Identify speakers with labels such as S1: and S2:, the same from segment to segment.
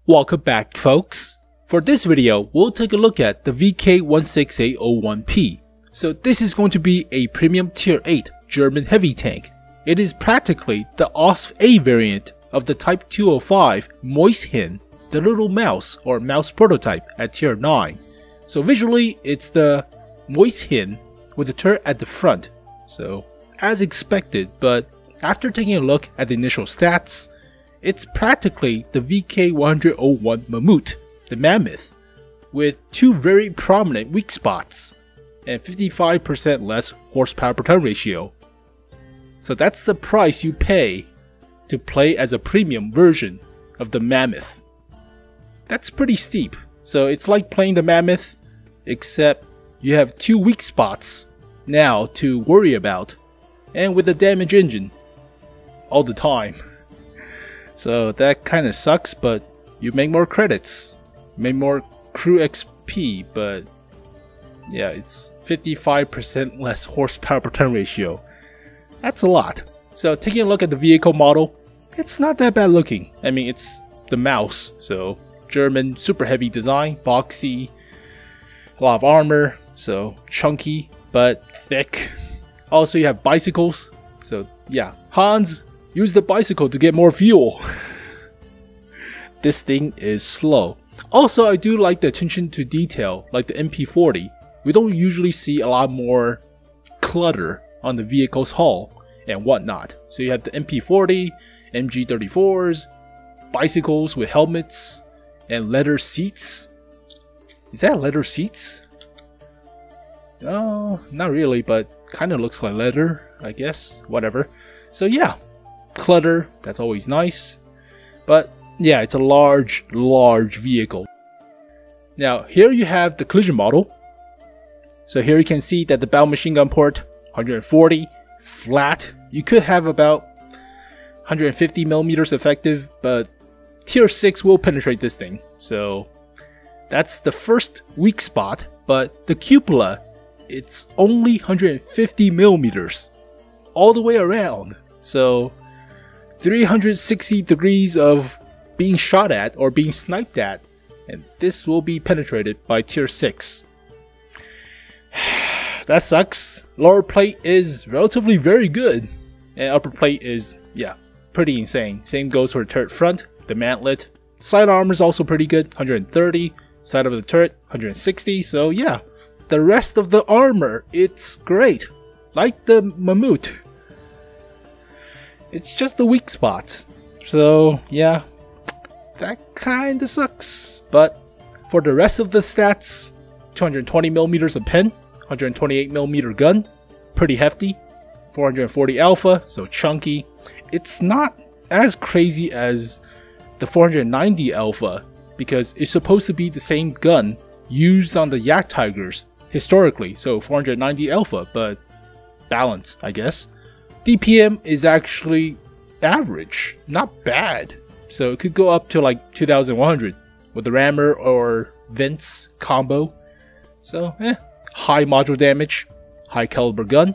S1: Welcome back, folks. For this video, we'll take a look at the VK16801P. So this is going to be a premium tier 8 German heavy tank. It is practically the OSF-A variant of the Type 205 Mäuschen, the little mouse or mouse prototype at tier 9. So visually, it's the Mäuschen with the turret at the front. So as expected, but after taking a look at the initial stats, it's practically the VK101 Mammut, the Mammoth, with two very prominent weak spots and 55% less horsepower per ton ratio. So that's the price you pay to play as a premium version of the Mammoth. That's pretty steep. So it's like playing the Mammoth, except you have two weak spots now to worry about, and with a damage engine all the time. So that kinda sucks, but you make more credits, make more crew XP, but yeah, it's 55% less horsepower per ton ratio. That's a lot. So taking a look at the vehicle model, it's not that bad looking. I mean, it's the mouse, so German super heavy design, boxy, a lot of armor, so chunky but thick. Also you have bicycles, so yeah, Hans, use the bicycle to get more fuel. This thing is slow. Also, I do like the attention to detail, like the MP40. We don't usually see a lot more clutter on the vehicle's hull and whatnot. So you have the MP40, MG34s, bicycles with helmets, and leather seats. Is that leather seats? Oh, not really, but kind of looks like leather, I guess. Whatever. So yeah, clutter, that's always nice. But yeah, it's a large vehicle. Now here you have the collision model. So here you can see that the bow machine gun port 140 flat. You could have about 150 millimeters effective, but tier 6 will penetrate this thing. So that's the first weak spot, but the cupola, it's only 150 millimeters all the way around. So 360 degrees of being shot at or being sniped at, and this will be penetrated by tier 6. That sucks. Lower plate is relatively very good, and upper plate is, yeah, pretty insane. Same goes for the turret front, the mantlet. Side armor is also pretty good, 130. Side of the turret, 160. So yeah, the rest of the armor, it's great. Like the Mammut. It's just the weak spots. So yeah, that kinda sucks. But for the rest of the stats, 220 millimeters of pen, 128 millimeter gun, pretty hefty, 440 alpha, so chunky. It's not as crazy as the 490 alpha because it's supposed to be the same gun used on the Yak Tigers historically, so 490 alpha, but balance, I guess. DPM is actually average, not bad. So it could go up to like 2100 with the rammer or vents combo. So high module damage, high caliber gun.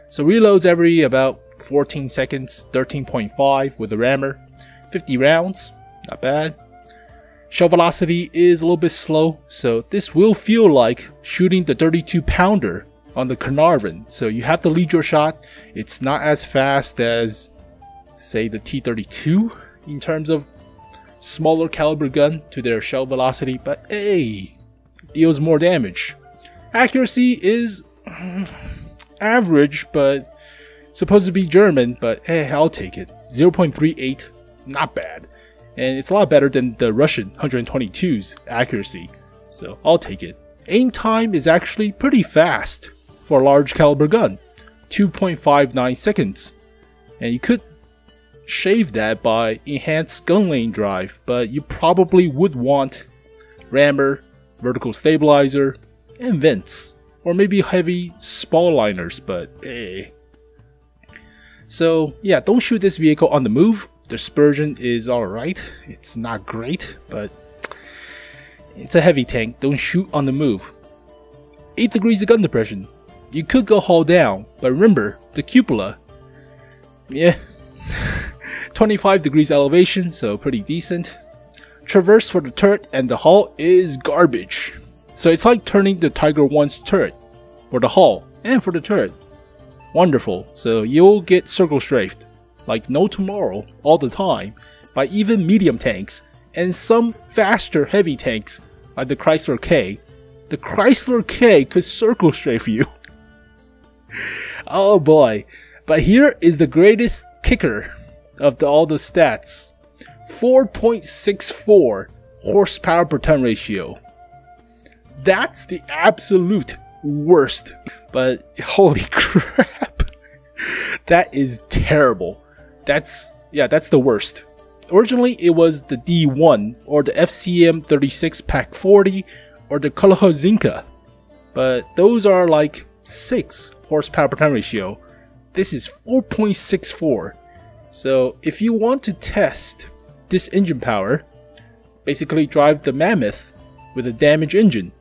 S1: So reloads every about 14 seconds, 13.5 with the rammer. 50 rounds, not bad. Shell velocity is a little bit slow, so this will feel like shooting the 32 pounder on the Carnarvon. So you have to lead your shot. It's not as fast as, say, the T-32 in terms of smaller caliber gun to their shell velocity, but hey, deals more damage. Accuracy is average, but supposed to be German, but hey, I'll take it. 0.38, not bad. And it's a lot better than the Russian 122's accuracy, so I'll take it. Aim time is actually pretty fast for a large caliber gun, 2.59 seconds. And you could shave that by enhanced gun lane drive, but you probably would want rammer, vertical stabilizer, and vents, or maybe heavy spall liners, but eh. So yeah, don't shoot this vehicle on the move. Dispersion is alright, it's not great, but it's a heavy tank, don't shoot on the move. 8 degrees of gun depression. You could go hull down, but remember, the cupola, yeah, 25 degrees elevation, so pretty decent. traverse for the turret and the hull is garbage. So it's like turning the Tiger 1's turret for the hull and for the turret. Wonderful, so you'll get circle strafed like no tomorrow all the time by even medium tanks and some faster heavy tanks like the Chrysler K. The Chrysler K could circle strafe you. Oh boy, but here is the greatest kicker of all the stats. 4.64 horsepower per ton ratio. That's the absolute worst, but holy crap, that is terrible. That's the worst. Originally it was the D1 or the FCM 36 Pack 40 or the Kolohozinka, but those are like 6 horsepower per ton ratio. This is 4.64. So if you want to test this engine power, basically drive the Mammoth with a damaged engine.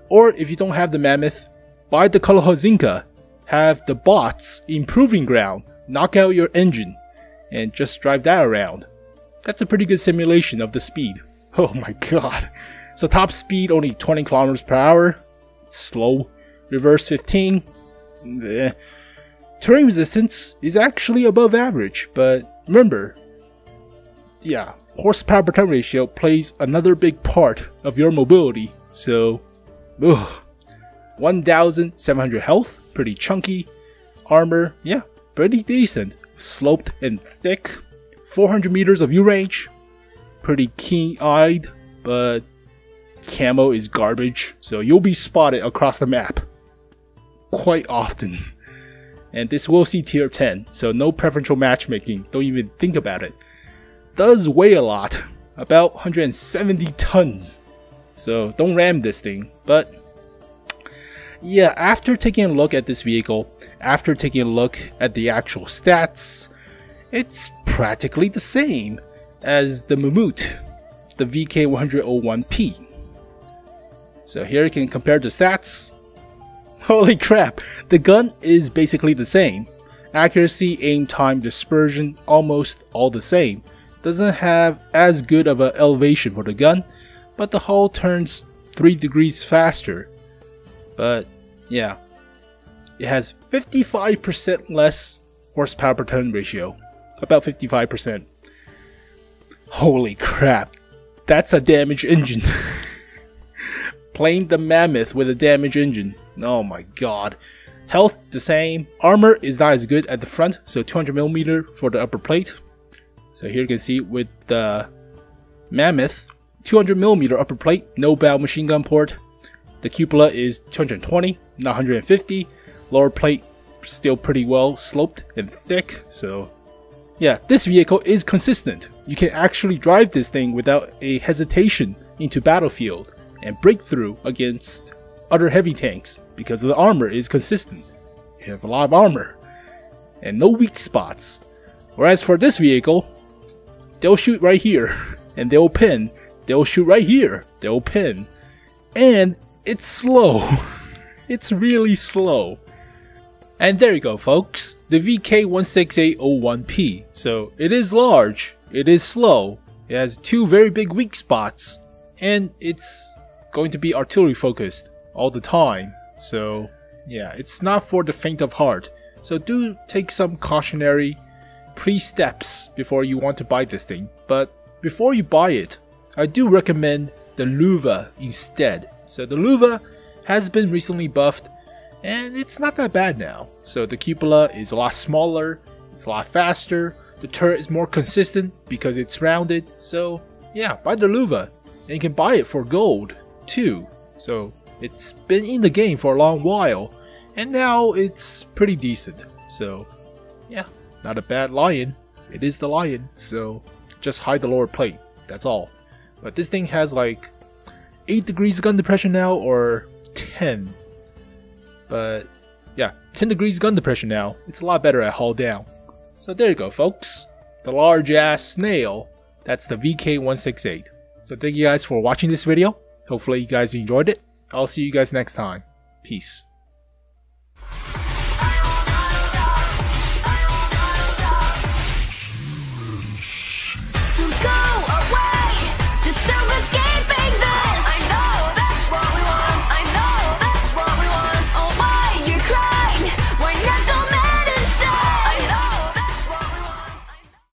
S1: Or if you don't have the Mammoth, buy the Kolohozinka, have the bots in Proving Ground knock out your engine, and just drive that around. That's a pretty good simulation of the speed. Oh my god. So top speed only 20 kilometers per hour. Slow. Reverse 15. Terrain resistance is actually above average, but remember, yeah, horsepower per ton ratio plays another big part of your mobility. So, 1,700 health, pretty chunky. Armor, yeah, pretty decent. Sloped and thick. 400 meters of view range, pretty keen-eyed, but camo is garbage, so you'll be spotted across the map quite often. And this will see tier 10, so no preferential matchmaking, don't even think about it. Does weigh a lot, about 170 tons, so don't ram this thing. But yeah, after taking a look at this vehicle, after taking a look at the actual stats, it's practically the same as the Mammut, the VK101P. So here you can compare the stats. Holy crap, the gun is basically the same. Accuracy, aim time, dispersion, almost all the same. Doesn't have as good of an elevation for the gun, but the hull turns 3 degrees faster. But yeah, it has 55% less horsepower per ton ratio. About 55%. Holy crap, that's a damaged engine. Playing the Mammoth with a damaged engine. Oh my god. Health the same. Armor is not as good at the front, so 200mm for the upper plate. So here you can see with the Mammoth, 200mm upper plate, no bow machine gun port. The cupola is 220, not 150. Lower plate still pretty well sloped and thick, so yeah, this vehicle is consistent. You can actually drive this thing without a hesitation into battlefield and break through against other heavy tanks because the armor is consistent. You have a lot of armor and no weak spots. Whereas for this vehicle, they'll shoot right here and they'll pin. They'll shoot right here, they'll pin. And it's slow. It's really slow. And there you go, folks, the VK16801P. So it is large, it is slow, it has 2 very big weak spots, and it's going to be artillery focused all the time. So yeah, it's not for the faint of heart. So do take some cautionary pre-steps before you want to buy this thing. But before you buy it, I do recommend the Luva instead. So the Luva has been recently buffed, and it's not that bad now. So the cupola is a lot smaller, it's a lot faster, the turret is more consistent because it's rounded. So yeah, buy the Luva, and you can buy it for gold too. So it's been in the game for a long while, and now it's pretty decent. So yeah, not a bad Lion. It is the Lion, so just hide the lower plate, that's all. But this thing has like 8 degrees gun depression now, or 10. But yeah, 10 degrees gun depression now. It's a lot better at hull down. So there you go, folks. The large ass snail. That's the VK168. So thank you guys for watching this video. Hopefully you guys enjoyed it. I'll see you guys next time. Peace.